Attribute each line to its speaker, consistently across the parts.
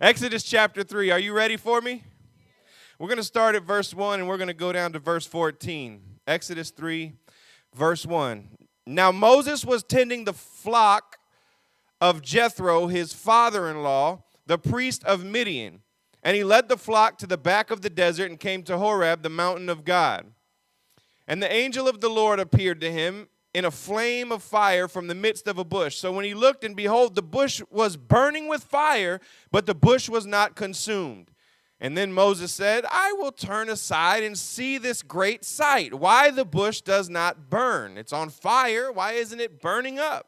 Speaker 1: Exodus chapter 3. Are you ready for me? We're going to start at verse 1 and we're going to go down to verse 14. Exodus 3, verse 1. Now Moses was tending the flock of Jethro, his father-in-law, the priest of Midian. And he led the flock to the back of the desert and came to Horeb, the mountain of God. And the angel of the Lord appeared to him in a flame of fire from the midst of a bush. So when he looked, and behold, the bush was burning with fire, but the bush was not consumed. And then Moses said, I will turn aside and see this great sight, why the bush does not burn. It's on fire. Why isn't it burning up?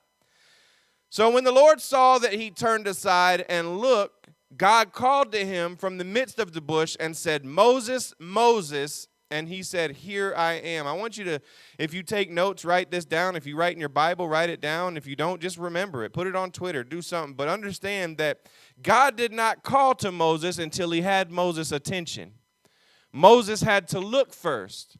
Speaker 1: So when the Lord saw that he turned aside and looked, God called to him from the midst of the bush and said, Moses, Moses. And he said, here I am. I want you to, if you take notes, write this down. If you write in your Bible, write it down. If you don't, just remember it. Put it on Twitter. Do something. But understand that God did not call to Moses until he had Moses' attention. Moses had to look first.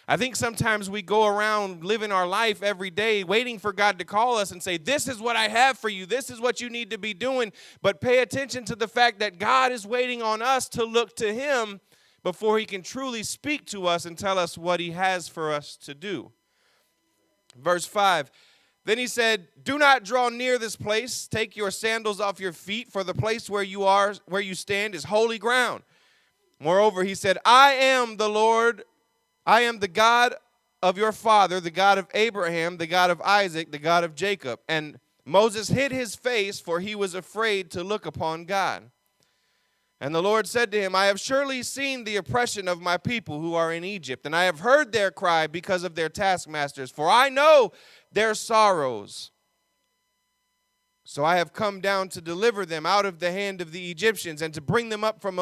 Speaker 1: I think sometimes we go around living our life every day waiting for God to call us and say, this is what I have for you. This is what you need to be doing. But pay attention to the fact that God is waiting on us to look to him before he can truly speak to us and tell us what he has for us to do. Verse 5, then he said, do not draw near this place. Take your sandals off your feet, for the place where you stand is holy ground. Moreover, he said, I am the Lord, I am the God of your father, the God of Abraham, the God of Isaac, the God of Jacob. And Moses hid his face, for he was afraid to look upon God. And the Lord said to him, I have surely seen the oppression of my people who are in Egypt, and I have heard their cry because of their taskmasters, for I know their sorrows. So I have come down to deliver them out of the hand of the Egyptians, and to bring them up from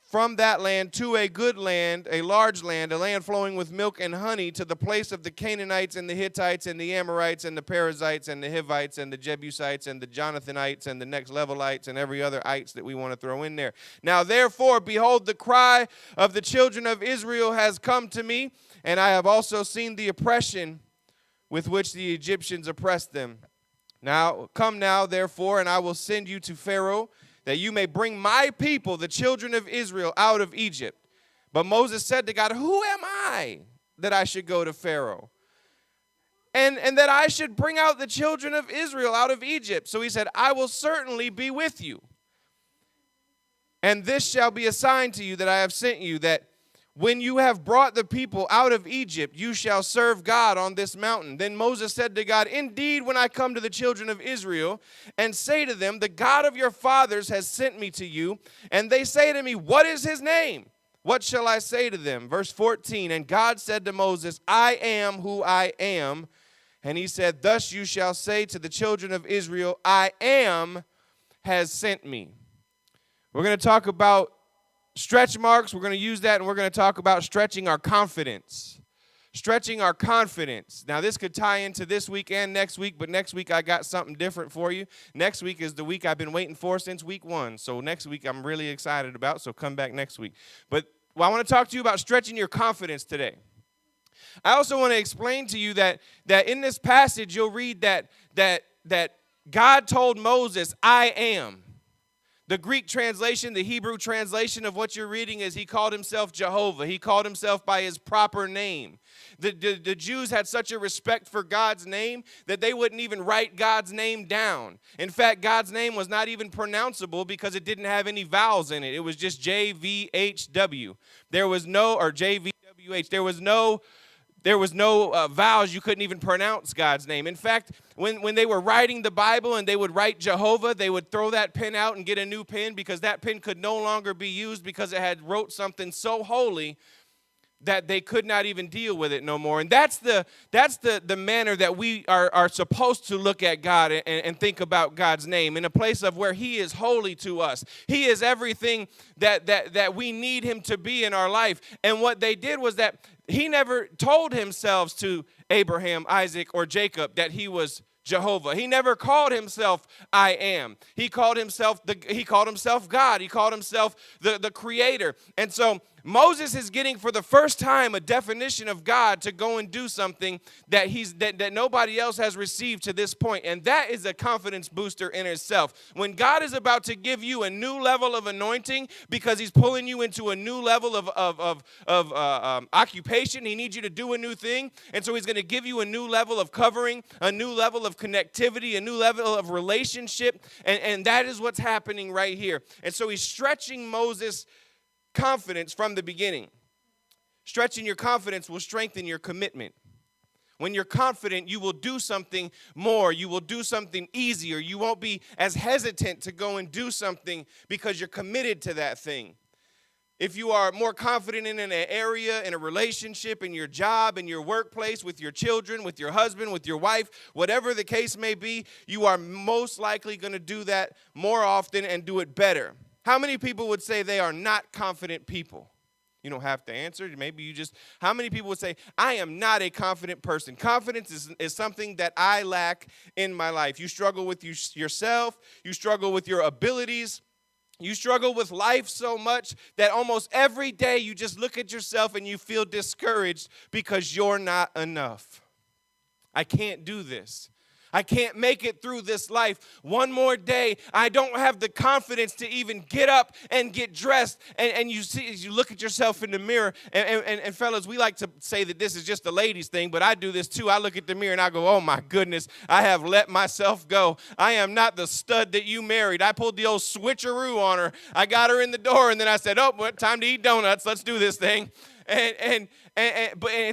Speaker 1: from that land to a good land, a large land, a land flowing with milk and honey, to the place of the Canaanites and the Hittites and the Amorites and the Perizzites and the Hivites and the Jebusites and the Jonathanites and the next levelites and every other ites that we want to throw in there. Now therefore, behold, the cry of the children of Israel has come to me, and I have also seen the oppression with which the Egyptians oppressed them. Now come now, therefore, and I will send you to Pharaoh, that you may bring my people, the children of Israel, out of Egypt. But Moses said to God, who am I that I should go to Pharaoh? And that I should bring out the children of Israel out of Egypt. So he said, I will certainly be with you. And this shall be a sign to you that I have sent you, that when you have brought the people out of Egypt, you shall serve God on this mountain. Then Moses said to God, indeed, when I come to the children of Israel and say to them, the God of your fathers has sent me to you, and they say to me, what is his name? What shall I say to them? Verse 14, and God said to Moses, I am who I am. And he said, thus you shall say to the children of Israel, I am has sent me. We're going to talk about stretch marks. We're going to use that, and we're going to talk about stretching our confidence. Stretching our confidence. Now, this could tie into this week and next week, but next week I got something different for you. Next week is the week I've been waiting for since week 1. So next week I'm really excited about, so come back next week. But I want to talk to you about stretching your confidence today. I also want to explain to you that in this passage you'll read that God told Moses, I am. The Greek translation, the Hebrew translation of what you're reading is he called himself Jehovah. He called himself by his proper name. The Jews had such a respect for God's name that they wouldn't even write God's name down. In fact, God's name was not even pronounceable because it didn't have any vowels in it. It was just JVHW. There was no, or JVWH. There was no vowels. You couldn't even pronounce God's name. In fact, when they were writing the Bible and they would write Jehovah, they would throw that pen out and get a new pen because that pen could no longer be used because it had wrote something so holy that they could not even deal with it no more. And that's the manner that we are supposed to look at God and think about God's name, in a place of where he is holy to us. He is everything that we need him to be in our life. And what they did was that he never told himself to Abraham, Isaac, or Jacob that he was Jehovah. He never called himself I am. He called himself God. He called himself the creator. And so Moses is getting for the first time a definition of God to go and do something that that nobody else has received to this point. And that is a confidence booster in itself. When God is about to give you a new level of anointing because he's pulling you into a new level of occupation, he needs you to do a new thing. And so he's going to give you a new level of covering, a new level of connectivity, a new level of relationship. And that is what's happening right here. And so he's stretching Moses' confidence from the beginning. Stretching your confidence will strengthen your commitment. When you're confident, you will do something more. You will do something easier. You won't be as hesitant to go and do something because you're committed to that thing. If you are more confident in an area, in a relationship, in your job, in your workplace, with your children, with your husband, with your wife, whatever the case may be, you are most likely going to do that more often and do it better. How many people would say they are not confident people? You don't have to answer. Maybe you just, how many people would say, I am not a confident person? Confidence is something that I lack in my life. You struggle with yourself. You struggle with your abilities. You struggle with life so much that almost every day you just look at yourself and you feel discouraged because you're not enough. I can't do this. I can't make it through this life one more day. I don't have the confidence to even get up and get dressed. And you see, you look at yourself in the mirror. And fellas, we like to say that this is just a ladies thing, but I do this too. I look at the mirror and I go, oh my goodness, I have let myself go. I am not the stud that you married. I pulled the old switcheroo on her. I got her in the door and then I said, oh, well, time to eat donuts. Let's do this thing. And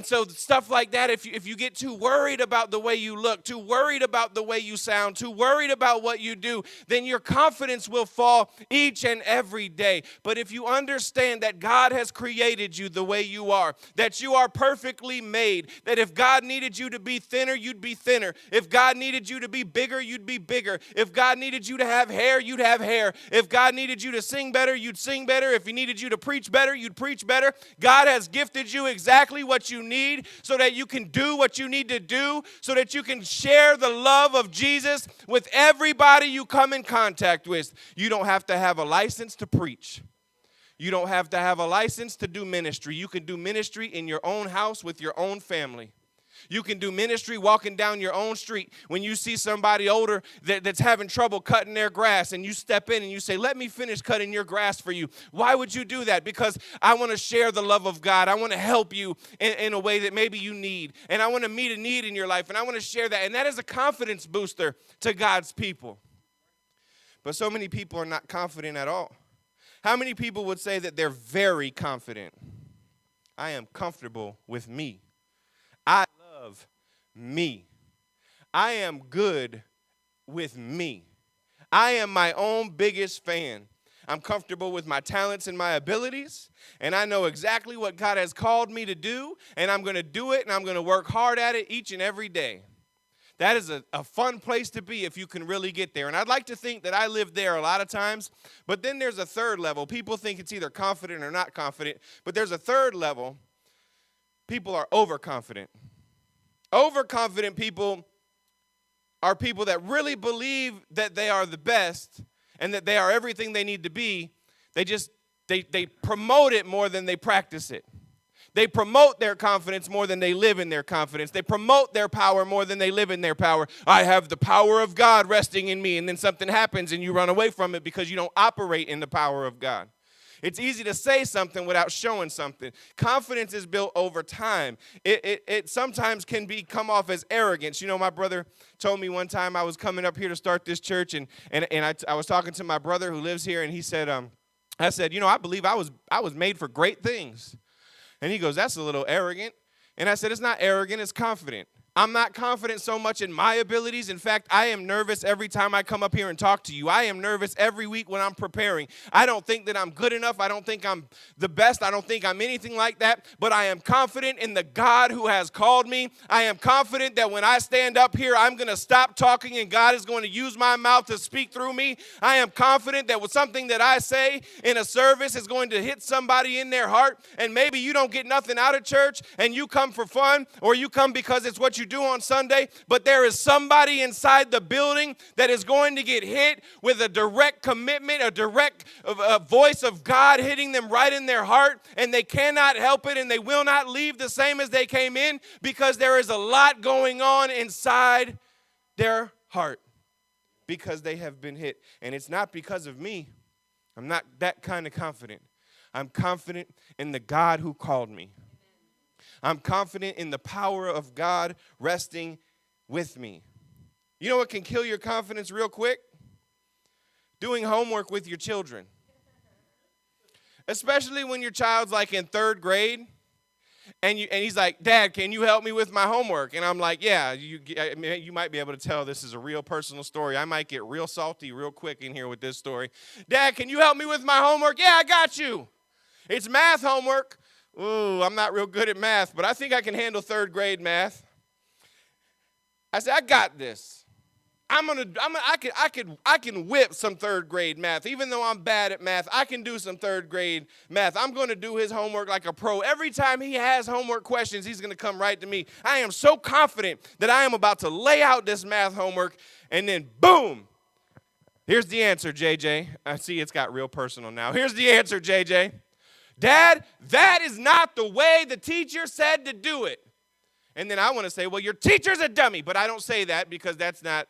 Speaker 1: so stuff like that, if you get too worried about the way you look, too worried about the way you sound, too worried about what you do, then your confidence will fall each and every day. But if you understand that God has created you the way you are, that you are perfectly made, that if God needed you to be thinner, you'd be thinner. If God needed you to be bigger, you'd be bigger. If God needed you to have hair, you'd have hair. If God needed you to sing better, you'd sing better. If he needed you to preach better, you'd preach better. God has gifted you exactly what you need so that you can do what you need to do, so that you can share the love of Jesus with everybody you come in contact with. You don't have to have a license to preach. You don't have to have a license to do ministry. You can do ministry in your own house with your own family. You can do ministry walking down your own street. When you see somebody older that's having trouble cutting their grass and you step in and you say, let me finish cutting your grass for you. Why would you do that? Because I want to share the love of God. I want to help you in a way that maybe you need. And I want to meet a need in your life. And I want to share that. And that is a confidence booster to God's people. But so many people are not confident at all. How many people would say that they're very confident? I am comfortable with me. I love me. I am good with me. I am my own biggest fan. I'm comfortable with my talents and my abilities, and I know exactly what God has called me to do, and I'm going to do it, and I'm going to work hard at it each and every day. That is a fun place to be if you can really get there. And I'd like to think that I live there a lot of times, but then there's a third level. People think it's either confident or not confident, but there's a third level. People are overconfident. Overconfident people are people that really believe that they are the best and that they are everything they need to be. They promote it more than they practice it. They promote their confidence more than they live in their confidence. They promote their power more than they live in their power. I have the power of God resting in me, and then something happens and you run away from it because you don't operate in the power of God. It's easy to say something without showing something. Confidence is built over time. It sometimes can come off as arrogance. You know, my brother told me one time I was coming up here to start this church, and I was talking to my brother who lives here, and he said, I said, you know, I believe I was made for great things. And he goes, that's a little arrogant. And I said, it's not arrogant, it's confident. I'm not confident so much in my abilities. In fact, I am nervous every time I come up here and talk to you. I am nervous every week when I'm preparing. I don't think that I'm good enough. I don't think I'm the best. I don't think I'm anything like that. But I am confident in the God who has called me. I am confident that when I stand up here, I'm going to stop talking and God is going to use my mouth to speak through me. I am confident that with something that I say in a service is going to hit somebody in their heart. And maybe you don't get nothing out of church and you come for fun, or you come because it's what you do on Sunday, but there is somebody inside the building that is going to get hit with a direct commitment, a direct voice of God hitting them right in their heart, and they cannot help it, and they will not leave the same as they came in because there is a lot going on inside their heart because they have been hit. And it's not because of me. I'm not that kind of confident. I'm confident in the God who called me. I'm confident in the power of God resting with me. You know what can kill your confidence real quick? Doing homework with your children. Especially when your child's like in 3rd grade. And he's like, Dad, can you help me with my homework? And I'm like, yeah, you might be able to tell this is a real personal story. I might get real salty real quick in here with this story. Dad, can you help me with my homework? Yeah, I got you. It's math homework. Ooh, I'm not real good at math, but I think I can handle 3rd grade math. I said, I got this. I can whip some 3rd grade math. Even though I'm bad at math, I can do some 3rd grade math. I'm going to do his homework like a pro. Every time he has homework questions, he's going to come right to me. I am so confident that I am about to lay out this math homework, and then boom. Here's the answer, JJ. I see it's got real personal now. Here's the answer, JJ. Dad, that is not the way the teacher said to do it. And then I want to say, well, your teacher's a dummy. But I don't say that because that's not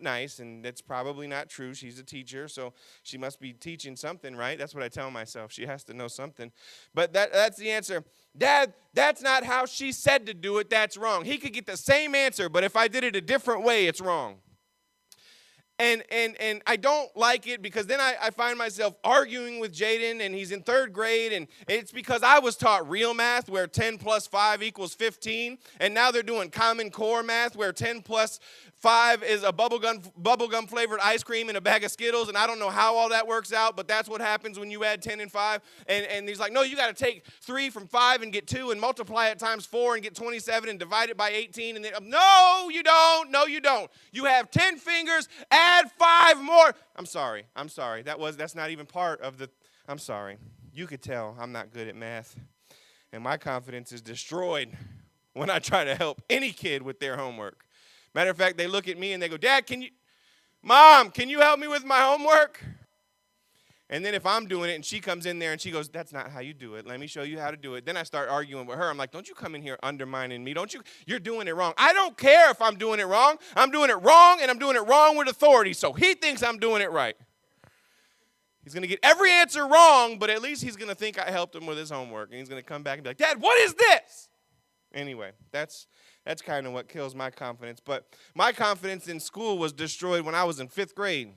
Speaker 1: nice, and that's probably not true. She's a teacher, so she must be teaching something, right? That's what I tell myself. She has to know something. But that's the answer. Dad, that's not how she said to do it. That's wrong. He could get the same answer, but if I did it a different way, it's wrong. And I don't like it because then I find myself arguing with Jaden, and he's in 3rd grade, and it's because I was taught real math where 10 plus 5 equals 15, and now they're doing Common Core math where 10 plus 5 is a bubblegum flavored ice cream and a bag of Skittles, and I don't know how all that works out, but that's what happens when you add 10 and 5. And he's like, no, you got to take 3 from 5 and get 2 and multiply it times 4 and get 27 and divide it by 18. And then, no, you don't. No, you don't. You have 10 fingers, add 5 more. I'm sorry. That's not even part of the, I'm sorry. You could tell I'm not good at math, and my confidence is destroyed when I try to help any kid with their homework. Matter of fact, they look at me and they go, Dad, Mom, can you help me with my homework? And then if I'm doing it and she comes in there and she goes, that's not how you do it. Let me show you how to do it. Then I start arguing with her. I'm like, don't you come in here undermining me. You're doing it wrong. I don't care if I'm doing it wrong. I'm doing it wrong, and I'm doing it wrong with authority. So he thinks I'm doing it right. He's going to get every answer wrong, but at least he's going to think I helped him with his homework. And he's going to come back and be like, Dad, what is this? Anyway, that's kind of what kills my confidence. But my confidence in school was destroyed when I was in 5th grade.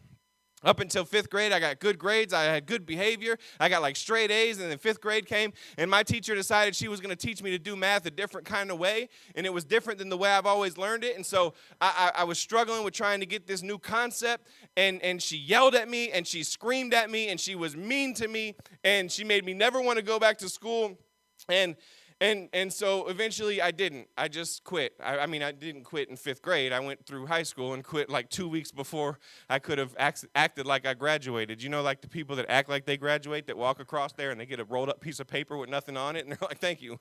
Speaker 1: Up until 5th grade, I got good grades. I had good behavior. I got like straight A's. And then 5th grade came, and my teacher decided she was going to teach me to do math a different kind of way. And it was different than the way I've always learned it. And so I was struggling with trying to get this new concept. And she yelled at me, and she screamed at me, and she was mean to me. And she made me never want to go back to school. And so eventually I didn't. I just quit. I didn't quit in 5th grade. I went through high school and quit like 2 weeks before I could have acted like I graduated. You know, like the people that act like they graduate, that walk across there and they get a rolled up piece of paper with nothing on it, and they're like, thank you.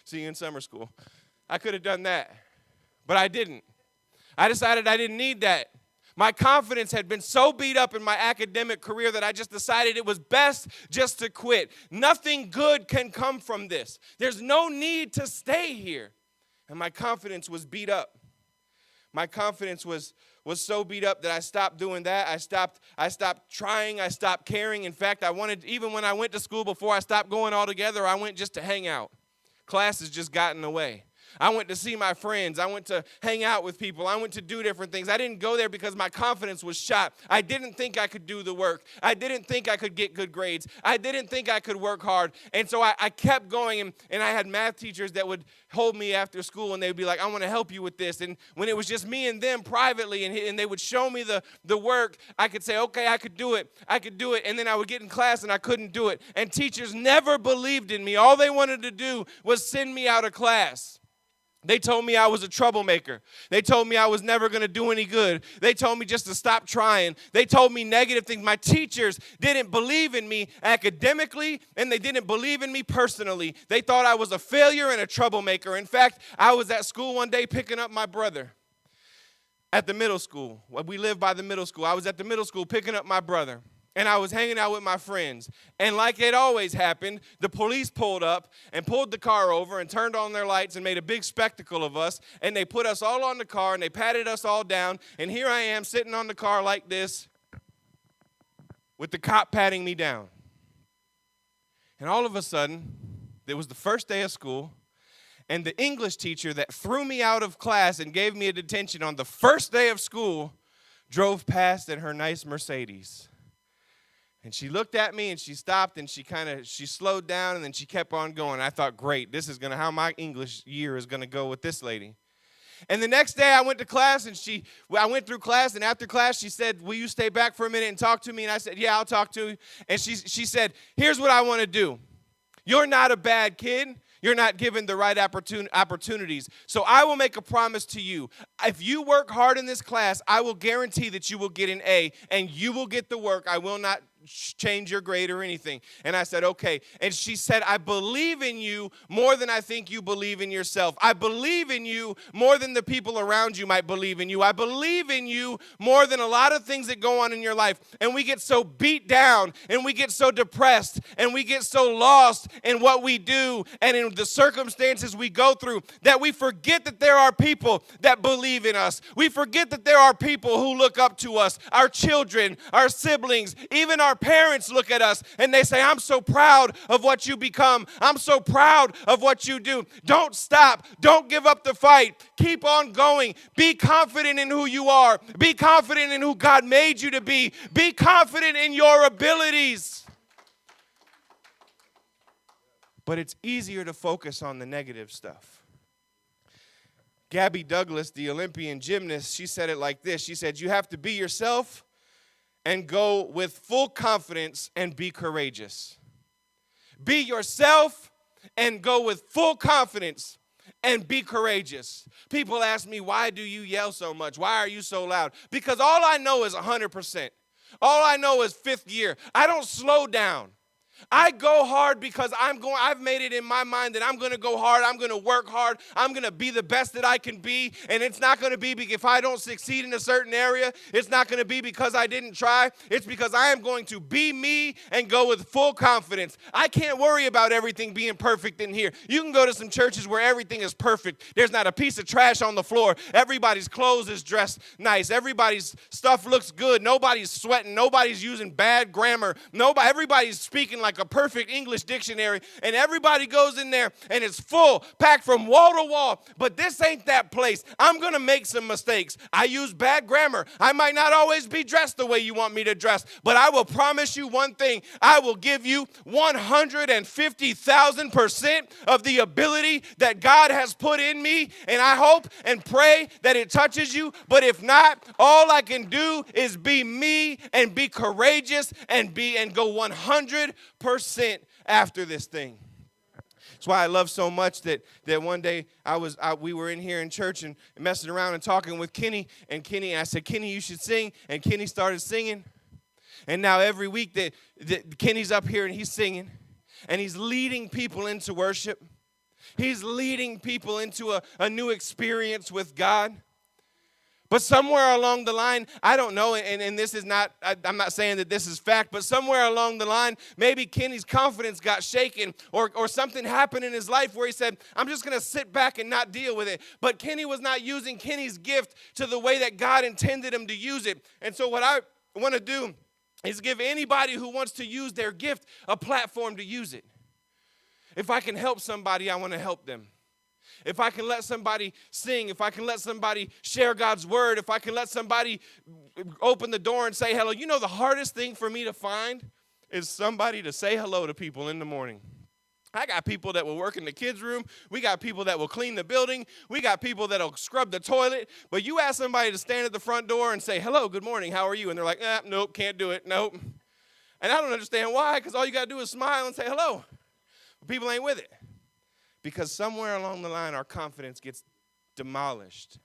Speaker 1: See you in summer school. I could have done that, but I didn't. I decided I didn't need that. My confidence had been so beat up in my academic career that I just decided it was best just to quit. Nothing good can come from this. There's no need to stay here. And my confidence was beat up. My confidence was so beat up that I stopped doing that. I stopped trying. I stopped caring. In fact, even when I went to school, before I stopped going altogether, I went just to hang out. Classes just got in the way. I went to see my friends. I went to hang out with people. I went to do different things. I didn't go there because my confidence was shot. I didn't think I could do the work. I didn't think I could get good grades. I didn't think I could work hard. And so I kept going, and I had math teachers that would hold me after school, and they'd be like, I want to help you with this. And when it was just me and them privately, and they would show me the work, I could say, okay, I could do it. And then I would get in class, and I couldn't do it. And teachers never believed in me. All they wanted to do was send me out of class. They told me I was a troublemaker. They told me I was never going to do any good. They told me just to stop trying. They told me negative things. My teachers didn't believe in me academically, and they didn't believe in me personally. They thought I was a failure and a troublemaker. In fact, I was at school one day picking up my brother at the middle school. We lived by the middle school. I was at the middle school picking up my brother. And I was hanging out with my friends. And like it always happened, the police pulled up and pulled the car over and turned on their lights and made a big spectacle of us. And they put us all on the car and they patted us all down. And here I am sitting on the car like this with the cop patting me down. And all of a sudden, it was the first day of school. And the English teacher that threw me out of class and gave me a detention on the first day of school drove past in her nice Mercedes. And she looked at me and she stopped and she slowed down and then she kept on going. I thought, great, this is how my English year is going to go with this lady. And the next day I went to class and I went through class, and after class she said, will you stay back for a minute and talk to me? And I said, yeah, I'll talk to you. And she said, here's what I want to do. You're not a bad kid. You're not given the right opportunities. So I will make a promise to you. If you work hard in this class, I will guarantee that you will get an A, and you will get the work. I will not change your grade or anything. And I said, okay. And she said, I believe in you more than I think you believe in yourself. I believe in you more than the people around you might believe in you. I believe in you more than a lot of things that go on in your life. And we get so beat down, and we get so depressed, and we get so lost in what we do and in the circumstances we go through that we forget that there are people that believe in us. We forget that there are people who look up to us, our children, our siblings, even our parents look at us and they say, I'm so proud of what you become. I'm so proud of what you do. Don't stop. Don't give up the fight. Keep on going. Be confident in who you are. Be confident in who God made you to be. Be confident in your abilities. But it's easier to focus on the negative stuff. Gabby Douglas, the Olympian gymnast, she said it like this. She said, you have to be yourself and go with full confidence and be courageous. Be yourself and go with full confidence and be courageous. People ask me, why do you yell so much? Why are you so loud? Because all I know is 100%. All I know is fifth gear. I don't slow down. I go hard because I've made it in my mind that I'm going to go hard. I'm going to work hard. I'm going to be the best that I can be. And it's not going to be if I don't succeed in a certain area. It's not going to be because I didn't try. It's because I am going to be me and go with full confidence. I can't worry about everything being perfect in here. You can go to some churches where everything is perfect. There's not a piece of trash on the floor. Everybody's clothes is dressed nice. Everybody's stuff looks good. Nobody's sweating. Nobody's using bad grammar. Everybody's speaking like a perfect English dictionary, and everybody goes in there and it's full, packed from wall to wall. But this ain't that place. I'm going to make some mistakes. I use bad grammar. I might not always be dressed the way you want me to dress, but I will promise you one thing. I will give you 150,000% of the ability that God has put in me, and I hope and pray that it touches you. But if not, all I can do is be me and be courageous and go 100% after this thing. That's why I love so much that one day we were in here in church and messing around and talking with Kenny, and I said, Kenny, you should sing, and Kenny started singing. And now every week that Kenny's up here and he's singing, and he's leading people into worship. He's leading people into a new experience with God. But somewhere along the line, I don't know, and this is not, I'm not saying that this is fact, but somewhere along the line, maybe Kenny's confidence got shaken, or something happened in his life where he said, I'm just going to sit back and not deal with it. But Kenny was not using Kenny's gift to the way that God intended him to use it. And so what I want to do is give anybody who wants to use their gift a platform to use it. If I can help somebody, I want to help them. If I can let somebody sing, if I can let somebody share God's word, if I can let somebody open the door and say hello. You know, the hardest thing for me to find is somebody to say hello to people in the morning. I got people that will work in the kids' room. We got people that will clean the building. We got people that will scrub the toilet. But you ask somebody to stand at the front door and say, hello, good morning, how are you? And they're like, nope, can't do it, nope. And I don't understand why, because all you got to do is smile and say hello. But people ain't with it. Because somewhere along the line, our confidence gets demolished.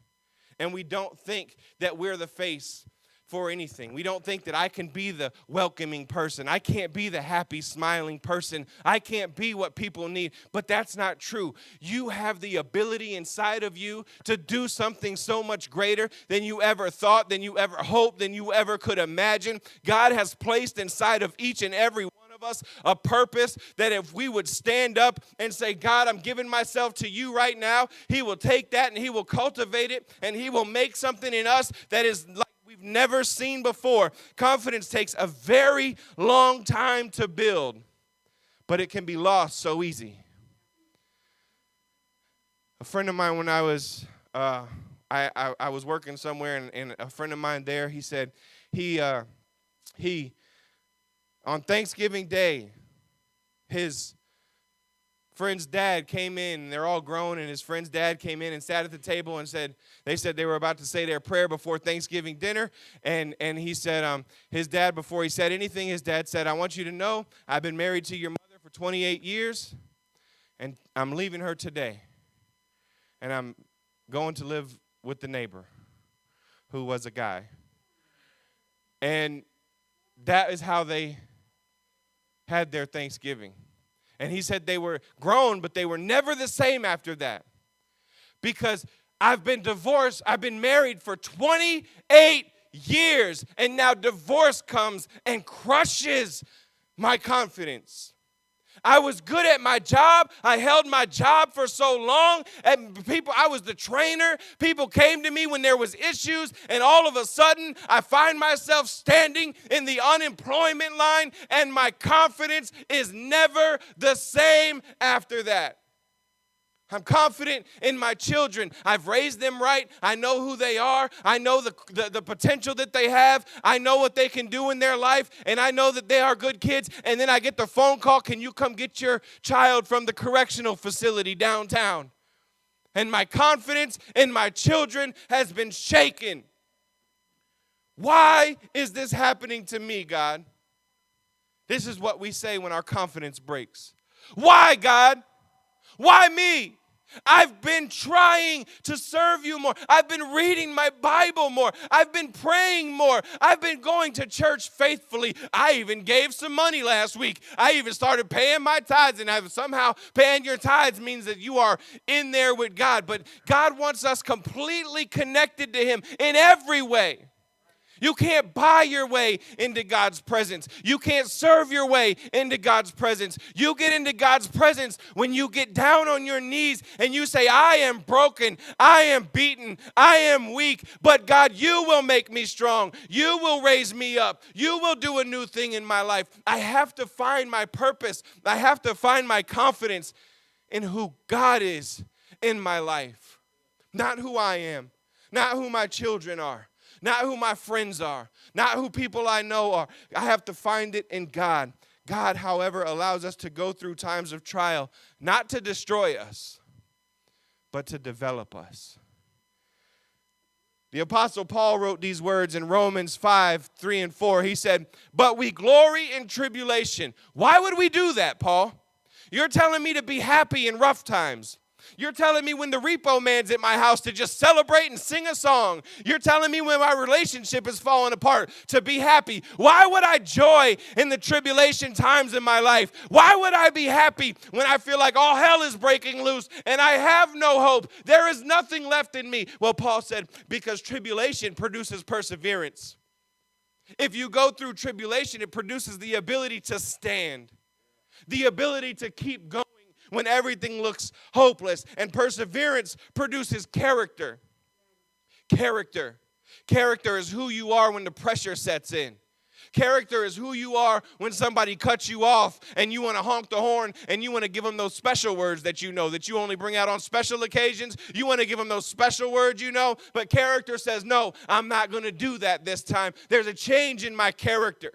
Speaker 1: And we don't think that we're the face for anything. We don't think that I can be the welcoming person. I can't be the happy, smiling person. I can't be what people need. But that's not true. You have the ability inside of you to do something so much greater than you ever thought, than you ever hoped, than you ever could imagine. God has placed inside of each and every one of us a purpose that if we would stand up and say, God, I'm giving myself to you right now, he will take that and he will cultivate it and he will make something in us that is like we've never seen before. Confidence takes a very long time to build, but it can be lost so easy. A friend of mine, when I was I was working somewhere, and a friend of mine there, he said he on Thanksgiving Day, his friend's dad came in, and they're all grown, and his friend's dad came in and sat at the table and said they were about to say their prayer before Thanksgiving dinner, and he said, his dad, before he said anything, his dad said, I want you to know I've been married to your mother for 28 years, and I'm leaving her today, and I'm going to live with the neighbor who was a guy. And that is how they had their Thanksgiving. And he said they were grown, but they were never the same after that. Because I've been divorced. I've been married for 28 years. And now divorce comes and crushes my confidence. I was good at my job. I held my job for so long. And I was the trainer. People came to me when there was issues. And all of a sudden, I find myself standing in the unemployment line. And my confidence is never the same after that. I'm confident in my children. I've raised them right. I know who they are. I know the potential that they have. I know what they can do in their life. And I know that they are good kids. And then I get the phone call, can you come get your child from the correctional facility downtown? And my confidence in my children has been shaken. Why is this happening to me, God? This is what we say when our confidence breaks. Why, God? Why me? I've been trying to serve you more. I've been reading my Bible more. I've been praying more. I've been going to church faithfully. I even gave some money last week. I even started paying my tithes, and somehow paying your tithes means that you are in there with God. But God wants us completely connected to him in every way. You can't buy your way into God's presence. You can't serve your way into God's presence. You get into God's presence when you get down on your knees and you say, I am broken, I am beaten, I am weak, but God, you will make me strong. You will raise me up. You will do a new thing in my life. I have to find my purpose. I have to find my confidence in who God is in my life. Not who I am, not who my children are. Not who my friends are, not who people I know are. I have to find it in God. God, however, allows us to go through times of trial, not to destroy us, but to develop us. The Apostle Paul wrote these words in Romans 5:3-4. He said, but we glory in tribulation. Why would we do that, Paul? You're telling me to be happy in rough times. You're telling me when the repo man's at my house to just celebrate and sing a song. You're telling me when my relationship is falling apart to be happy. Why would I joy in the tribulation times in my life? Why would I be happy when I feel like all hell is breaking loose and I have no hope? There is nothing left in me. Well, Paul said, because tribulation produces perseverance. If you go through tribulation, it produces the ability to stand, the ability to keep going when everything looks hopeless. And perseverance produces character. Character. Character is who you are when the pressure sets in. Character is who you are when somebody cuts you off and you want to honk the horn and you want to give them those special words that you know, that you only bring out on special occasions. You want to give them those special words you know, but character says, no, I'm not going to do that this time. There's a change in my character.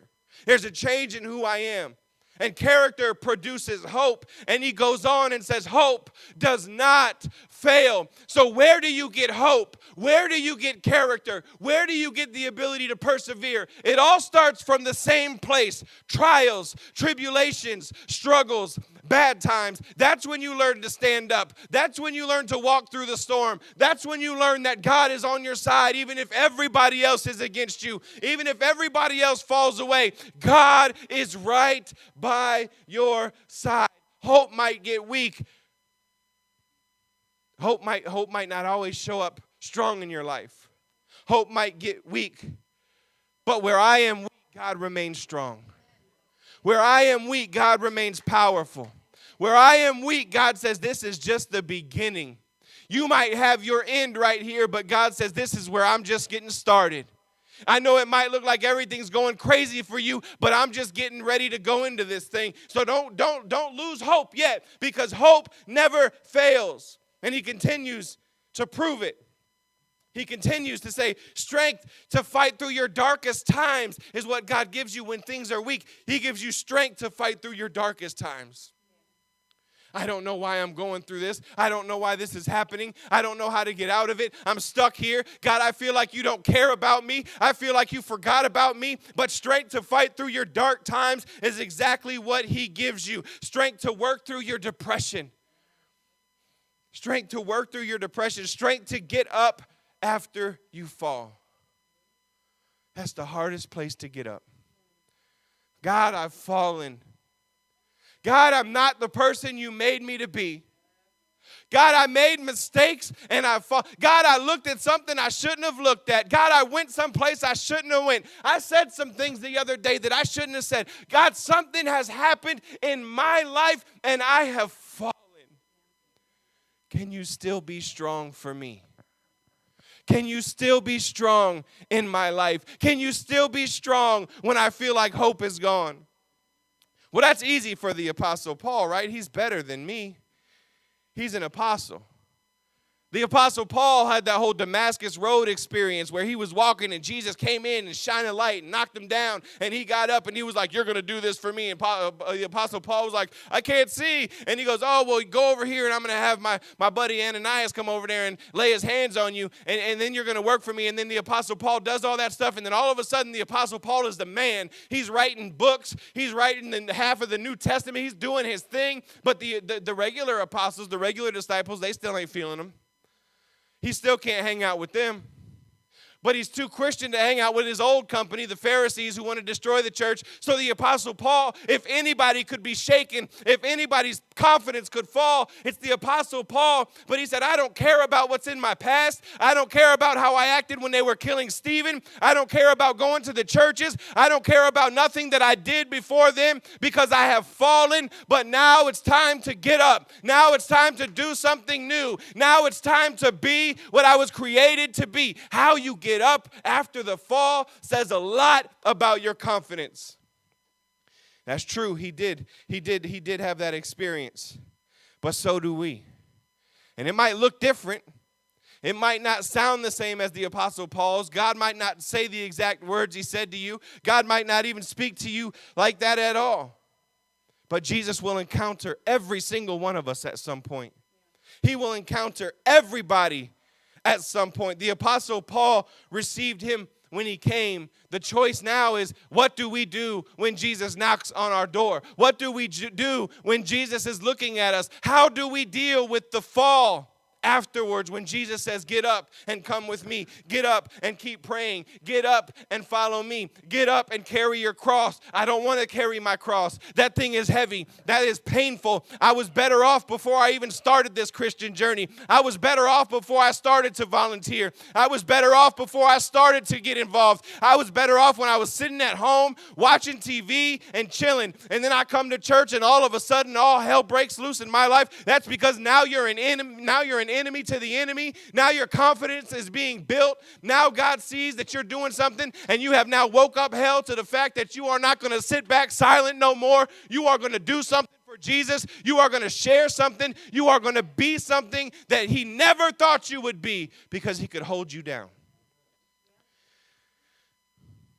Speaker 1: There's a change in who I am. And character produces hope. And he goes on and says, hope does not fail. So where do you get hope? Where do you get character? Where do you get the ability to persevere? It all starts from the same place. Trials, tribulations, struggles, bad times, that's when you learn to stand up. That's when you learn to walk through the storm. That's when you learn that God is on your side, even if everybody else is against you, even if everybody else falls away. God is right by your side. Hope might get weak. Hope might not always show up strong in your life. Hope might get weak. But where I am weak, God remains strong. Where I am weak, God remains powerful. Where I am weak, God says this is just the beginning. You might have your end right here, but God says this is where I'm just getting started. I know it might look like everything's going crazy for you, but I'm just getting ready to go into this thing. So don't lose hope yet, because hope never fails. And he continues to prove it. He continues to say, strength to fight through your darkest times is what God gives you when things are weak. He gives you strength to fight through your darkest times. I don't know why I'm going through this. I don't know why this is happening. I don't know how to get out of it. I'm stuck here. God, I feel like you don't care about me. I feel like you forgot about me. But strength to fight through your dark times is exactly what he gives you. Strength to work through your depression. Strength to work through your depression. Strength to get up after you fall. That's the hardest place to get up. God, I've fallen. God, I'm not the person you made me to be. God, I made mistakes and I fall. God, I looked at something I shouldn't have looked at. God, I went someplace I shouldn't have went. I said some things the other day that I shouldn't have said. God, something has happened in my life and I have fallen. Can you still be strong for me? Can you still be strong in my life? Can you still be strong when I feel like hope is gone? Well, that's easy for the Apostle Paul, right? He's better than me. He's an apostle. The Apostle Paul had that whole Damascus Road experience where he was walking and Jesus came in and shined a light and knocked him down. And he got up and he was like, you're going to do this for me. And the Apostle Paul was like, I can't see. And he goes, oh, well, go over here and I'm going to have my buddy Ananias come over there and lay his hands on you. And then you're going to work for me. And then the Apostle Paul does all that stuff. And then all of a sudden the Apostle Paul is the man. He's writing books. He's writing in half of the New Testament. He's doing his thing. But the regular apostles, the regular disciples, they still ain't feeling him. He still can't hang out with them. But he's too Christian to hang out with his old company, the Pharisees, who want to destroy the church. So the Apostle Paul, if anybody could be shaken, if anybody's confidence could fall, it's the Apostle Paul. But he said, I don't care about what's in my past. I don't care about how I acted when they were killing Stephen. I don't care about going to the churches. I don't care about nothing that I did before them, because I have fallen. But now it's time to get up. Now it's time to do something new. Now it's time to be what I was created to be. How you get up after the fall says a lot about your confidence. That's true. He did have that experience. But so do we. And it might look different. It might not sound the same as the Apostle Paul's. God might not say the exact words he said to you. God might not even speak to you like that at all. But Jesus will encounter every single one of us at some point. He will encounter everybody at some point. The Apostle Paul received him when he came. The choice now is, what do we do when Jesus knocks on our door? What do we do when Jesus is looking at us? How do we deal with the fall afterwards when Jesus says, get up and come with me? Get up and keep praying. Get up and follow me. Get up and carry your cross. I don't want to carry my cross. That thing is heavy. That is painful. I was better off before I even started this Christian journey. I was better off before I started to volunteer. I was better off before I started to get involved. I was better off when I was sitting at home watching TV and chilling. And then I come to church and all of a sudden all hell breaks loose in my life. That's because now you're an enemy to the enemy. Now your confidence is being built. Now God sees that you're doing something, and you have now woke up hell to the fact that you are not going to sit back silent no more. You are going to do something for Jesus. You are going to share something. You are going to be something that he never thought you would be, because he could hold you down.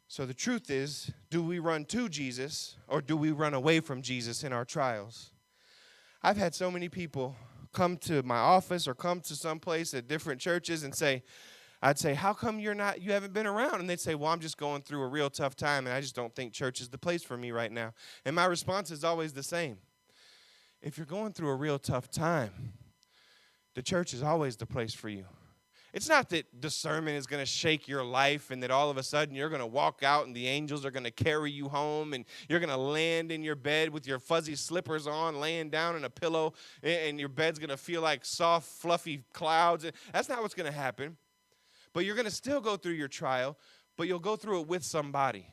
Speaker 1: So the truth is, do we run to Jesus or do we run away from Jesus in our trials? I've had so many people come to my office or come to some place at different churches and I'd say, how come you haven't been around? And they'd say, well, I'm just going through a real tough time and I just don't think church is the place for me right now. And my response is always the same. if you're going through a real tough time, the church is always the place for you. It's not that the sermon is going to shake your life and that all of a sudden you're going to walk out and the angels are going to carry you home and you're going to land in your bed with your fuzzy slippers on, laying down in a pillow, and your bed's going to feel like soft, fluffy clouds. That's not what's going to happen. But you're going to still go through your trial, but you'll go through it with somebody.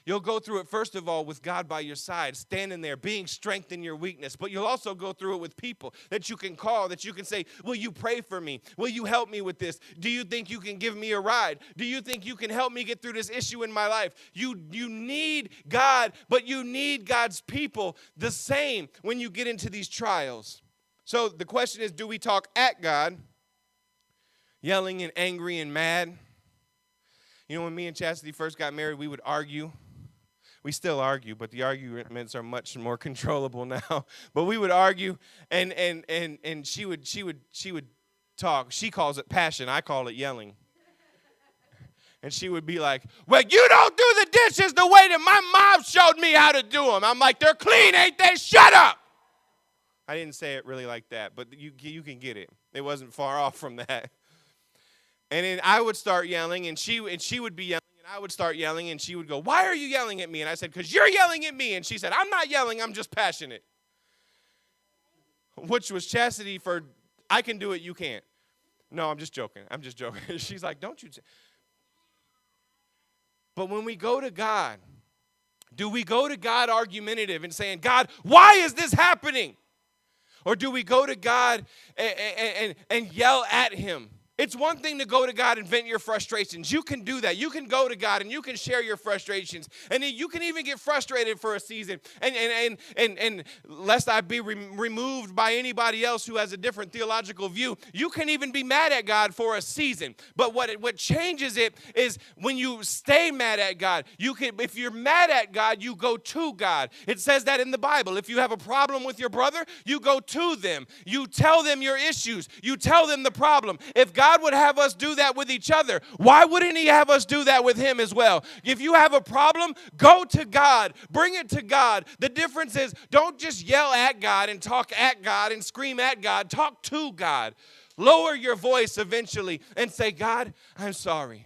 Speaker 1: You'll go through it, first of all, with God by your side, standing there, being strength in your weakness. But you'll also go through it with people that you can call, that you can say, will you pray for me? Will you help me with this? Do you think you can give me a ride? Do you think you can help me get through this issue in my life? You need God, but you need God's people the same when you get into these trials. So the question is, do we talk at God, yelling and angry and mad? You know, when me and Chastity first got married, we would argue. We still argue, but the arguments are much more controllable now. But we would argue, and she would talk. She calls it passion. I call it yelling. And she would be like, well, you don't do the dishes the way that my mom showed me how to do them. I'm like, they're clean, ain't they? Shut up. I didn't say it really like that, but you can get it. It wasn't far off from that. And then I would start yelling, and she would be yelling. I would start yelling, and she would go, why are you yelling at me? And I said, because you're yelling at me. And she said, I'm not yelling, I'm just passionate. Which was Chastity for, I can do it, you can't. No, I'm just joking. She's like, don't you. But when we go to God, do we go to God argumentative and saying, God, why is this happening? Or do we go to God and yell at him? It's one thing to go to God and vent your frustrations. You can do that. You can go to God and you can share your frustrations. And you can even get frustrated for a season. And lest I be removed by anybody else who has a different theological view, you can even be mad at God for a season. But what changes it is when you stay mad at God. If you're mad at God, you go to God. It says that in the Bible. If you have a problem with your brother, you go to them. You tell them your issues. You tell them the problem. If God would have us do that with each other, why wouldn't he have us do that with him as well? If you have a problem, go to God. Bring it to God. The difference is, don't just yell at God and talk at God and scream at God. Talk to God. Lower your voice eventually and say, God, I'm sorry.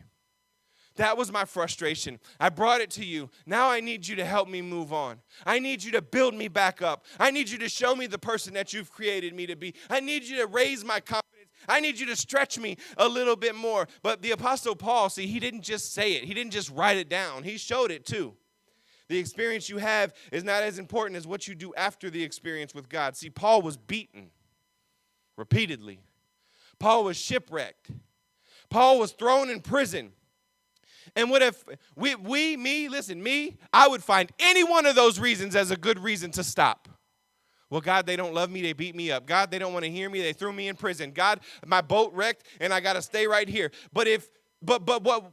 Speaker 1: That was my frustration. I brought it to you. Now I need you to help me move on. I need you to build me back up. I need you to show me the person that you've created me to be. I need you to raise my confidence. I need you to stretch me a little bit more. But the Apostle Paul, see, he didn't just say it. He didn't just write it down. He showed it too. The experience you have is not as important as what you do after the experience with God. See, Paul was beaten repeatedly. Paul was shipwrecked. Paul was thrown in prison. And what if I would find any one of those reasons as a good reason to stop. Well, God, they don't love me. They beat me up. God, they don't want to hear me. They threw me in prison. God, my boat wrecked, and I got to stay right here. But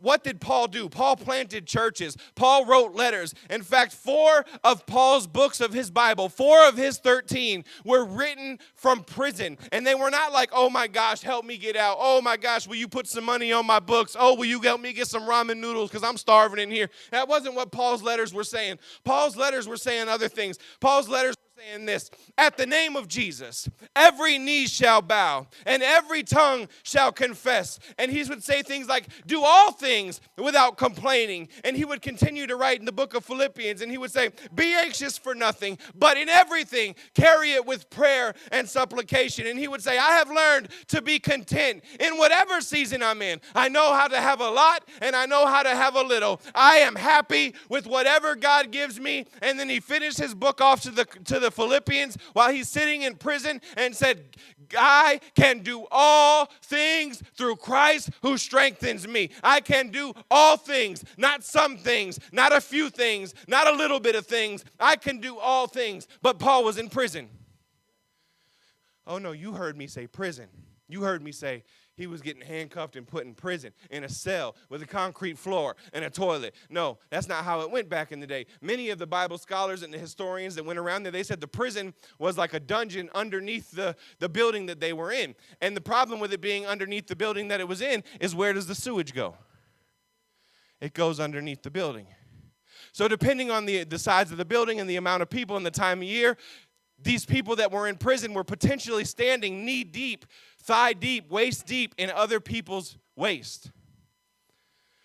Speaker 1: what did Paul do? Paul planted churches. Paul wrote letters. In fact, 4 of Paul's books of his Bible, 4 of his 13, were written from prison. And they were not like, oh, my gosh, help me get out. Oh, my gosh, will you put some money on my books? Oh, will you help me get some ramen noodles because I'm starving in here? That wasn't what Paul's letters were saying. Paul's letters were saying other things. Paul's letters saying this: at the name of Jesus, every knee shall bow and every tongue shall confess. And he would say things like, do all things without complaining. And he would continue to write in the book of Philippians, and he would say, be anxious for nothing, but in everything carry it with prayer and supplication. And he would say, I have learned to be content in whatever season I'm in. I know how to have a lot and I know how to have a little. I am happy with whatever God gives me. And then he finished his book off to the Philippians while he's sitting in prison and said, I can do all things through Christ who strengthens me. I can do all things, not some things, not a few things, not a little bit of things. I can do all things. But Paul was in prison. Oh no, you heard me say prison. You heard me say he was getting handcuffed and put in prison, in a cell with a concrete floor and a toilet. No, that's not how it went back in the day. Many of the Bible scholars and the historians that went around there, they said the prison was like a dungeon underneath the building that they were in. And the problem with it being underneath the building that it was in is, where does the sewage go? It goes underneath the building. So depending on the size of the building and the amount of people and the time of year, These people that were in prison were potentially standing knee deep, thigh deep, waist deep in other people's waist.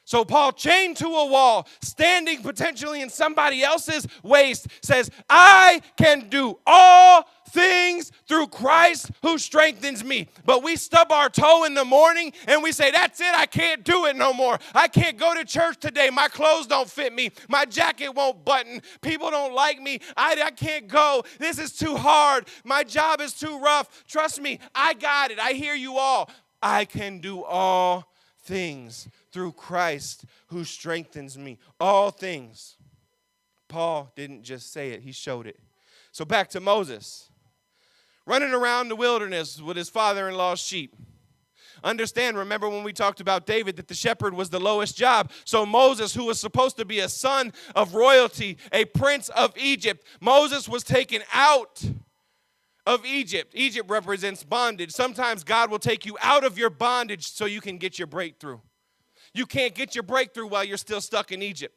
Speaker 1: So Paul, chained to a wall, standing potentially in somebody else's waist, says, I can do all things through Christ who strengthens me. But we stub our toe in the morning and we say, that's it, I can't do it no more. I can't go to church today. My clothes don't fit me. My jacket won't button. People don't like me. I can't go. This is too hard. My job is too rough. Trust me, I got it. I hear you all. I can do all things through Christ who strengthens me. All things. Paul didn't just say it, he showed it. So back to Moses. Running around the wilderness with his father-in-law's sheep. Understand, remember when we talked about David, that the shepherd was the lowest job. So Moses, who was supposed to be a son of royalty, a prince of Egypt, Moses was taken out of Egypt. Egypt represents bondage. Sometimes God will take you out of your bondage so you can get your breakthrough. You can't get your breakthrough while you're still stuck in Egypt.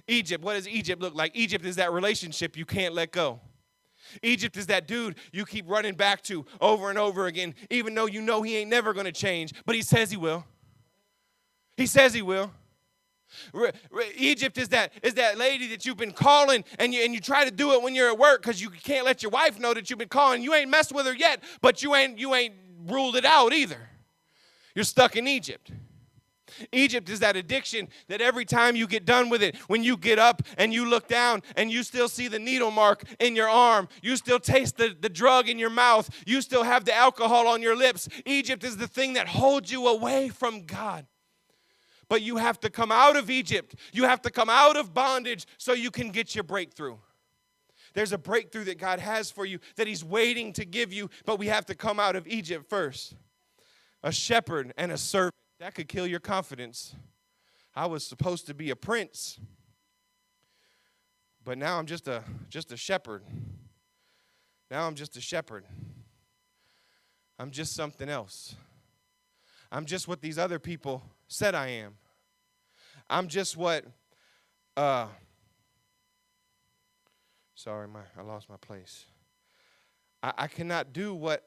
Speaker 1: Egypt, what does Egypt look like? Egypt is that relationship you can't let go. Egypt is that dude you keep running back to over and over again, even though you know he ain't never going to change, but he says he will. He says he will. Egypt is that lady that you've been calling, and you try to do it when you're at work because you can't let your wife know that you've been calling. You ain't messed with her yet, but you ain't ruled it out either. You're stuck in Egypt. Egypt is that addiction that every time you get done with it, when you get up and you look down and you still see the needle mark in your arm, you still taste the drug in your mouth, you still have the alcohol on your lips. Egypt is the thing that holds you away from God. But you have to come out of Egypt. You have to come out of bondage so you can get your breakthrough. There's a breakthrough that God has for you that he's waiting to give you, but we have to come out of Egypt first. A shepherd and a servant. That could kill your confidence. I was supposed to be a prince, but now I'm just a shepherd. Now I'm just a shepherd. I'm just something else. I'm just what these other people said I am. I'm just what, sorry, I lost my place. I cannot do what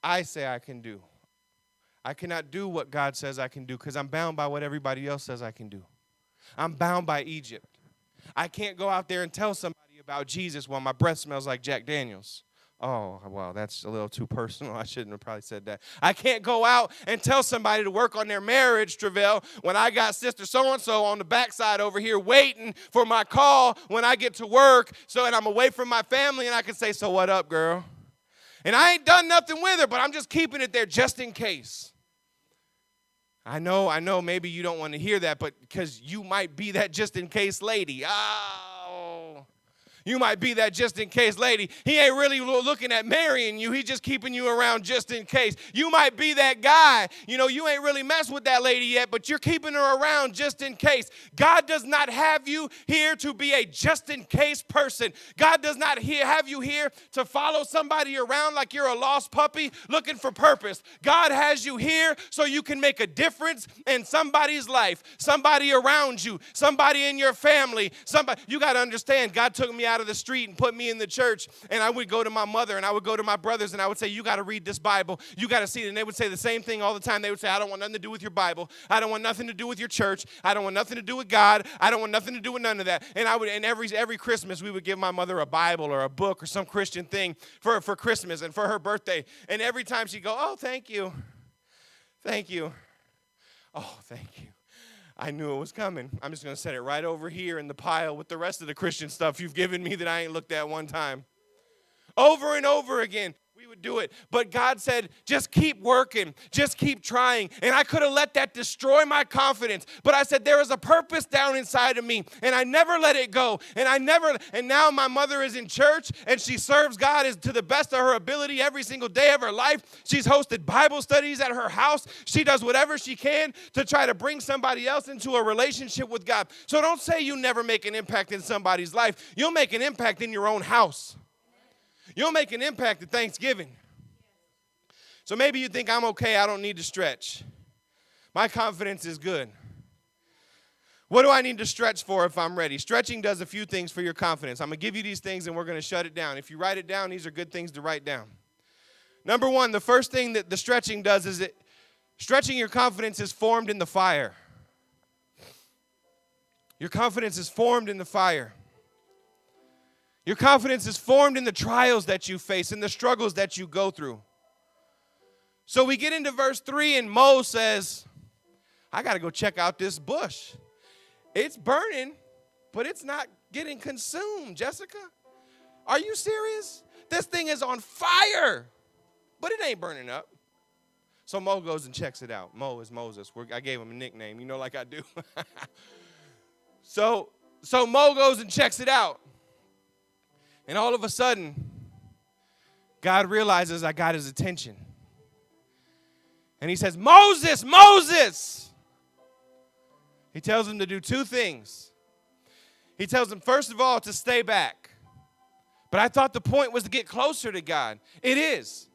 Speaker 1: I say I can do. I cannot do what God says I can do because I'm bound by what everybody else says I can do. I'm bound by Egypt. I can't go out there and tell somebody about Jesus while my breath smells like Jack Daniels. Oh, well, that's a little too personal. I shouldn't have probably said that. I can't go out and tell somebody to work on their marriage, Travell, when I got sister so-and-so on the backside over here waiting for my call when I get to work, and I'm away from my family, and I can say, so what up, girl? And I ain't done nothing with her, but I'm just keeping it there just in case. I know maybe you don't want to hear that, but because you might be that just in case lady. Oh, you might be that just in case lady. He ain't really looking at marrying you. He's just keeping you around just in case. You might be that guy. You know, you ain't really messed with that lady yet, but you're keeping her around just in case. God does not have you here to be a just in case person. God does not have you here to follow somebody around like you're a lost puppy looking for purpose. God has you here so you can make a difference in somebody's life, somebody around you, somebody in your family. You got to understand, God took me out of the street and put me in the church, and I would go to my mother and I would go to my brothers and I would say, you got to read this Bible. You got to see it. And they would say the same thing all the time. They would say, I don't want nothing to do with your Bible. I don't want nothing to do with your church. I don't want nothing to do with God. I don't want nothing to do with none of that. And every Christmas we would give my mother a Bible or a book or some Christian thing for Christmas and for her birthday. And every time she'd go, oh, thank you. Thank you. Oh, thank you. I knew it was coming. I'm just going to set it right over here in the pile with the rest of the Christian stuff you've given me that I ain't looked at one time. Over and over again, we would do it. But God said, just keep working. Just keep trying. And I could have let that destroy my confidence. But I said, there is a purpose down inside of me. And I never let it go. And now my mother is in church and she serves God to the best of her ability every single day of her life. She's hosted Bible studies at her house. She does whatever she can to try to bring somebody else into a relationship with God. So don't say you never make an impact in somebody's life. You'll make an impact in your own house. You'll make an impact at Thanksgiving. So maybe you think I'm okay, I don't need to stretch. My confidence is good. What do I need to stretch for if I'm ready? Stretching does a few things for your confidence. I'm going to give you these things and we're going to shut it down. If you write it down, these are good things to write down. Number one, the first thing that the stretching does is stretching your confidence is formed in the fire. Your confidence is formed in the fire. Your confidence is formed in the trials that you face, in the struggles that you go through. So we get into verse 3 and Mo says, I got to go check out this bush. It's burning, but it's not getting consumed, Jessica. Are you serious? This thing is on fire, but it ain't burning up. So Mo goes and checks it out. Mo is Moses. I gave him a nickname, like I do. So Mo goes and checks it out. And all of a sudden, God realizes I got his attention. And he says, Moses, Moses. He tells him to do two things. He tells him, first of all, to stay back. But I thought the point was to get closer to God. It is.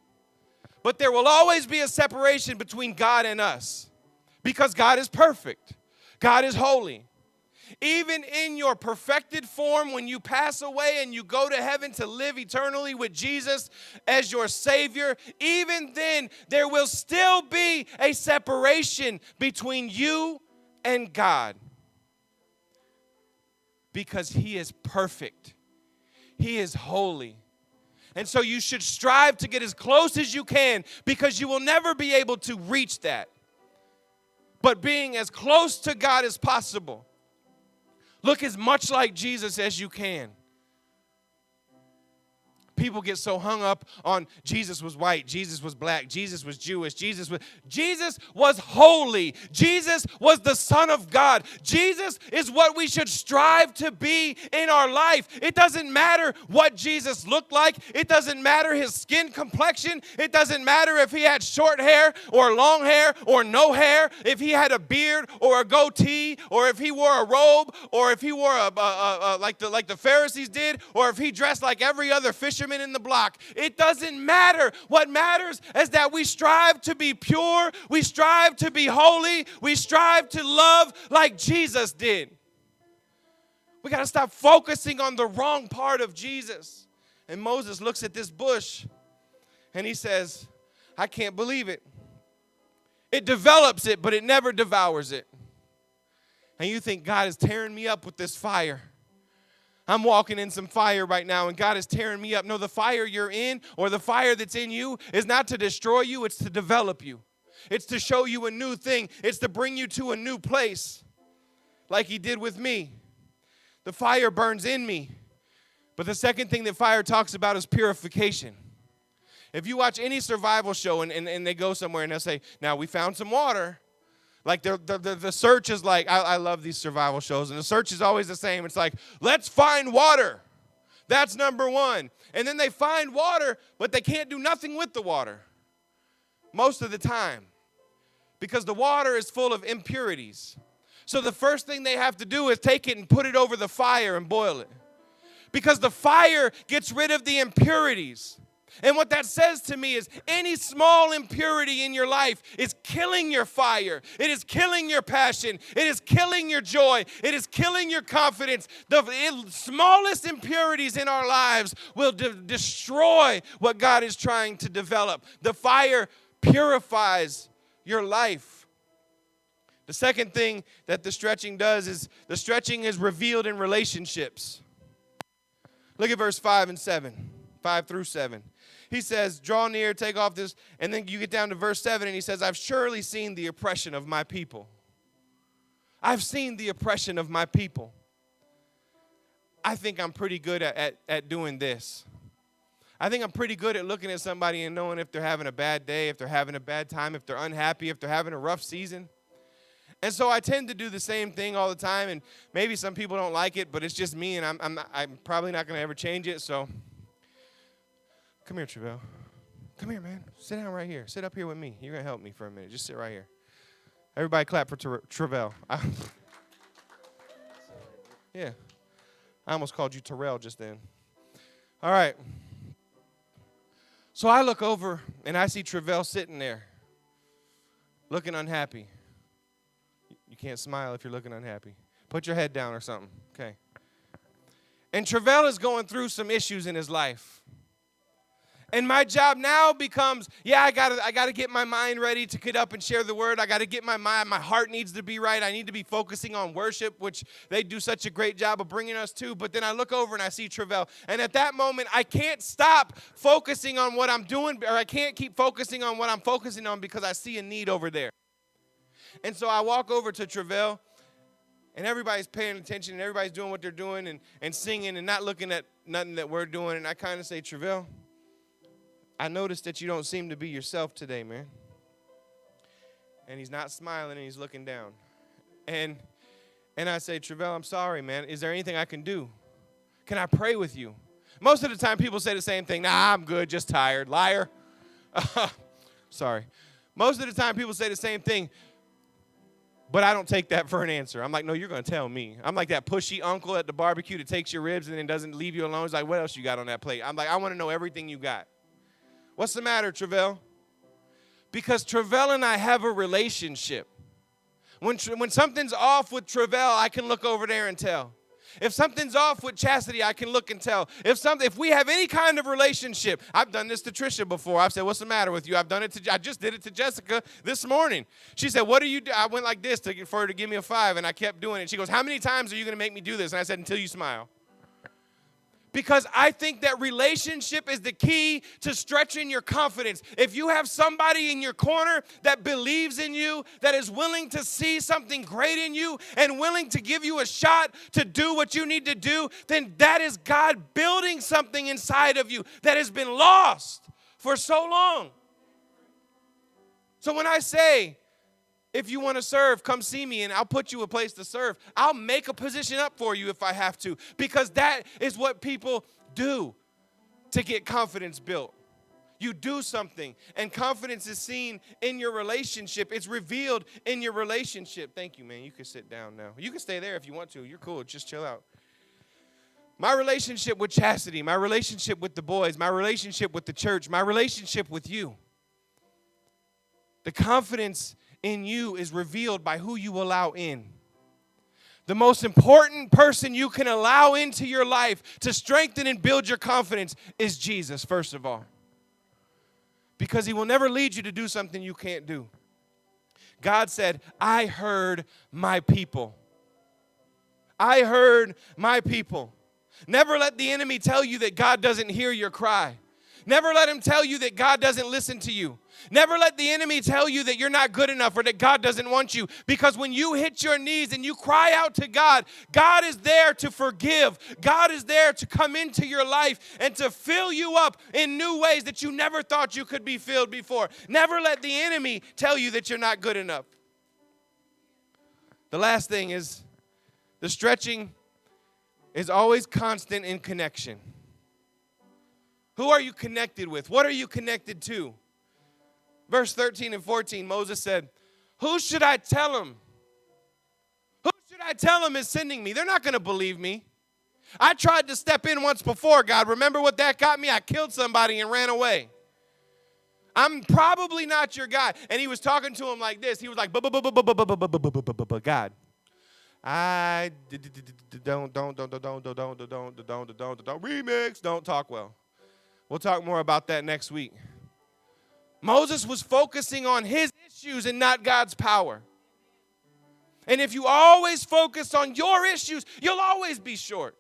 Speaker 1: But there will always be a separation between God and us because God is perfect. God is holy. Even in your perfected form, when you pass away and you go to heaven to live eternally with Jesus as your Savior, even then there will still be a separation between you and God because he is perfect. He is holy. And so you should strive to get as close as you can because you will never be able to reach that. But being as close to God as possible, look as much like Jesus as you can. People get so hung up on Jesus was white, Jesus was black, Jesus was Jewish, Jesus was holy. Jesus was the Son of God. Jesus is what we should strive to be in our life. It doesn't matter what Jesus looked like. It doesn't matter his skin complexion. It doesn't matter if he had short hair or long hair or no hair, if he had a beard or a goatee, or if he wore a robe, or if he wore like the Pharisees did, or if he dressed like every other fisherman in the block. It doesn't matter. What matters is that we strive to be pure, we strive to be holy, we strive to love like Jesus did. We got to stop focusing on the wrong part of Jesus. And Moses looks at this bush and he says, I can't believe it. It develops it, but it never devours it. And you think God is tearing me up with this fire. I'm walking in some fire right now, and God is tearing me up. No, the fire you're in or the fire that's in you is not to destroy you. It's to develop you. It's to show you a new thing. It's to bring you to a new place like he did with me. The fire burns in me. But the second thing that fire talks about is purification. If you watch any survival show and they go somewhere and they'll say, now we found some water. Like the search is like, I love these survival shows, and the search is always the same. It's like, let's find water. That's number one. And then they find water, but they can't do nothing with the water most of the time because the water is full of impurities. So the first thing they have to do is take it and put it over the fire and boil it because the fire gets rid of the impurities. And what that says to me is any small impurity in your life is killing your fire. It is killing your passion. It is killing your joy. It is killing your confidence. The smallest impurities in our lives will destroy what God is trying to develop. The fire purifies your life. The second thing that the stretching does is the stretching is revealed in relationships. Look at verse 5 and 7, 5 through 7. He says, draw near, take off this. And then you get down to verse 7, and he says, I've surely seen the oppression of my people. I've seen the oppression of my people. I think I'm pretty good at doing this. I think I'm pretty good at looking at somebody and knowing if they're having a bad day, if they're having a bad time, if they're unhappy, if they're having a rough season. And so I tend to do the same thing all the time, and maybe some people don't like it, but it's just me, and I'm probably not going to ever change it, so... Come here, Travell. Come here, man. Sit down right here. Sit up here with me. You're going to help me for a minute. Just sit right here. Everybody clap for Travell. Yeah. I almost called you Terrell just then. All right. So I look over, and I see Travell sitting there looking unhappy. You can't smile if you're looking unhappy. Put your head down or something. Okay. And Travell is going through some issues in his life. And my job now becomes, I gotta get my mind ready to get up and share the word. I gotta get my heart needs to be right. I need to be focusing on worship, which they do such a great job of bringing us to. But then I look over and I see Travell. And at that moment, I can't stop focusing on what I'm doing, or I can't keep focusing on what I'm focusing on because I see a need over there. And so I walk over to Travell, and everybody's paying attention, and everybody's doing what they're doing and singing and not looking at nothing that we're doing. And I kind of say, Travell, I noticed that you don't seem to be yourself today, man. And he's not smiling, and he's looking down. And I say, Travell, I'm sorry, man. Is there anything I can do? Can I pray with you? Most of the time, people say the same thing. Nah, I'm good, just tired. Liar. Sorry. Most of the time, people say the same thing. But I don't take that for an answer. I'm like, no, you're going to tell me. I'm like that pushy uncle at the barbecue that takes your ribs and then doesn't leave you alone. He's like, what else you got on that plate? I'm like, I want to know everything you got. What's the matter, Travell? Because Travell and I have a relationship. When something's off with Travell, I can look over there and tell. If something's off with Chastity, I can look and tell. If we have any kind of relationship, I've done this to Trisha before. I've said, what's the matter with you? I just did it to Jessica this morning. She said, what do you do? I went like this for her to give me a 5, and I kept doing it. She goes, how many times are you going to make me do this? And I said, until you smile. Because I think that relationship is the key to stretching your confidence. If you have somebody in your corner that believes in you, that is willing to see something great in you and willing to give you a shot to do what you need to do, then that is God building something inside of you that has been lost for so long. So when I say, if you want to serve, come see me and I'll put you a place to serve. I'll make a position up for you if I have to, because that is what people do to get confidence built. You do something, and confidence is seen in your relationship. It's revealed in your relationship. Thank you, man. You can sit down now. You can stay there if you want to. You're cool. Just chill out. My relationship with Chastity, my relationship with the boys, my relationship with the church, my relationship with you. The confidence in you is revealed by who you allow in. The most important person you can allow into your life to strengthen and build your confidence is Jesus, first of all. Because he will never lead you to do something you can't do. God said, I heard my people. I heard my people. Never let the enemy tell you that God doesn't hear your cry. Never let him tell you that God doesn't listen to you. Never let the enemy tell you that you're not good enough or that God doesn't want you. Because when you hit your knees and you cry out to God, God is there to forgive. God is there to come into your life and to fill you up in new ways that you never thought you could be filled before. Never let the enemy tell you that you're not good enough. The last thing is the stretching is always constant in connection. Who are you connected with? What are you connected to? Verse 13 and 14, Moses said, who should I tell him? Who should I tell him is sending me? They're not going to believe me. I tried to step in once before, God. Remember what that got me? I killed somebody and ran away. I'm probably not your guy. And he was talking to him like this. He was like, God. I don't remix. Don't talk well. We'll talk more about that next week. Moses was focusing on his issues and not God's power. And if you always focus on your issues, you'll always be short.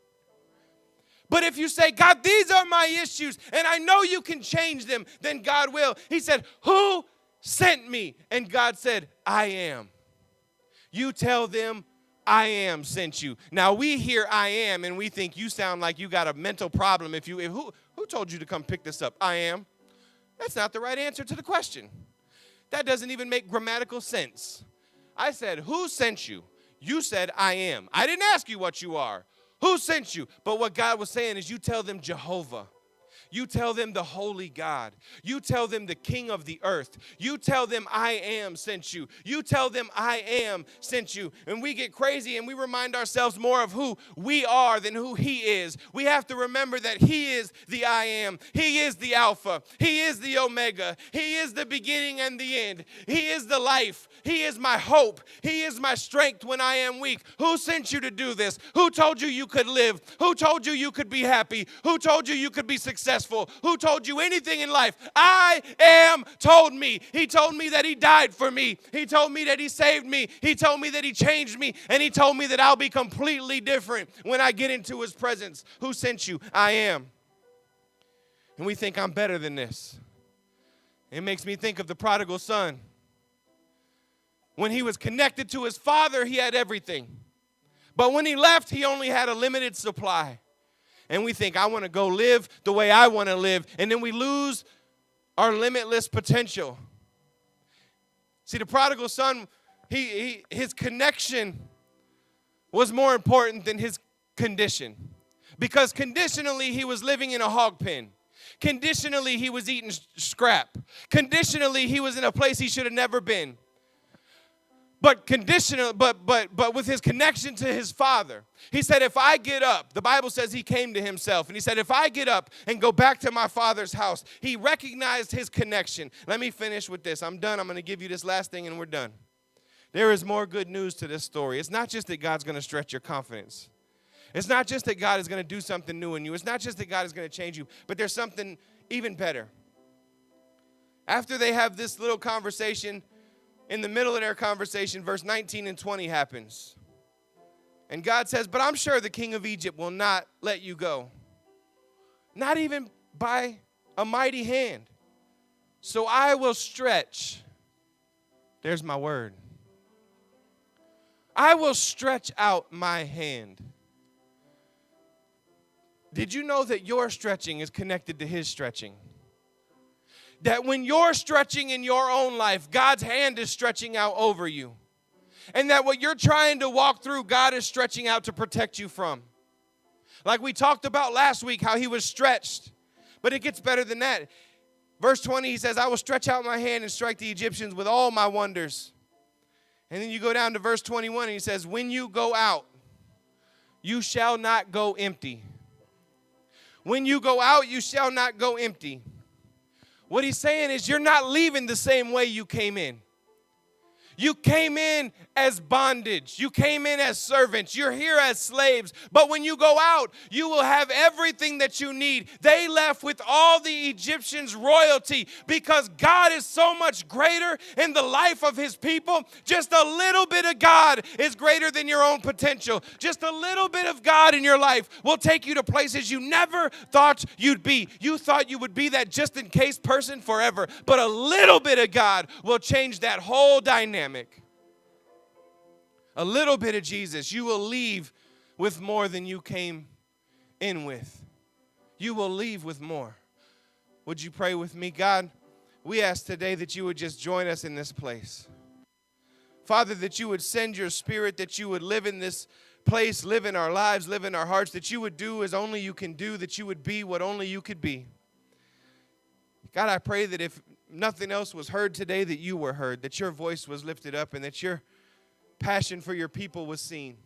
Speaker 1: But if you say, God, these are my issues, and I know you can change them, then God will. He said, who sent me? And God said, I am. You tell them, I am sent you. Now we hear I am, and we think you sound like you got a mental problem. Who told you to come pick this up? I am. That's not the right answer to the question. That doesn't even make grammatical sense. I said, who sent you? You said, I am. I didn't ask you what you are. Who sent you? But what God was saying is you tell them Jehovah. You tell them the holy God. You tell them the king of the earth. You tell them I am sent you. You tell them I am sent you. And we get crazy and we remind ourselves more of who we are than who he is. We have to remember that he is the I am. He is the Alpha. He is the Omega. He is the beginning and the end. He is the life. He is my hope. He is my strength when I am weak. Who sent you to do this? Who told you you could live? Who told you you could be happy? Who told you you could be successful? Who told you anything in life? I am told me. He told me that he died for me. He told me that he saved me. He told me that he changed me. And he told me that I'll be completely different when I get into his presence. Who sent you? I am. And we think I'm better than this. It makes me think of the prodigal son. When he was connected to his father, he had everything. But when he left, he only had a limited supply. And we think, I want to go live the way I want to live. And then we lose our limitless potential. See, the prodigal son, his connection was more important than his condition. Because conditionally, he was living in a hog pen. Conditionally, he was eating scrap. Conditionally, he was in a place he should have never been. But with his connection to his father, he said, if I get up, the Bible says he came to himself, and he said, if I get up and go back to my father's house, he recognized his connection. Let me finish with this. I'm done. I'm going to give you this last thing, and we're done. There is more good news to this story. It's not just that God's going to stretch your confidence. It's not just that God is going to do something new in you. It's not just that God is going to change you, but there's something even better. After they have this little conversation, in the middle of their conversation, verse 19 and 20 happens. And God says, but I'm sure the king of Egypt will not let you go. Not even by a mighty hand. So I will stretch. There's my word. I will stretch out my hand. Did you know that your stretching is connected to his stretching? That when you're stretching in your own life, God's hand is stretching out over you. And that what you're trying to walk through, God is stretching out to protect you from. Like we talked about last week, how he was stretched. But it gets better than that. Verse 20, he says, I will stretch out my hand and strike the Egyptians with all my wonders. And then you go down to verse 21, and he says, when you go out, you shall not go empty. When you go out, you shall not go empty. What he's saying is you're not leaving the same way you came in. You came in as bondage. You came in as servants. You're here as slaves. But when you go out, you will have everything that you need. They left with all the Egyptians' royalty because God is so much greater in the life of his people. Just a little bit of God is greater than your own potential. Just a little bit of God in your life will take you to places you never thought you'd be. You thought you would be that just in case person forever. But a little bit of God will change that whole dynamic. A little bit of Jesus, you will leave with more than you came in with. You will leave with more. Would you pray with me? God, we ask today that you would just join us in this place. Father, that you would send your spirit, that you would live in this place, live in our lives, live in our hearts, that you would do as only you can do, that you would be what only you could be. God, I pray that if nothing else was heard today, that you were heard, that your voice was lifted up, and that your passion for your people was seen.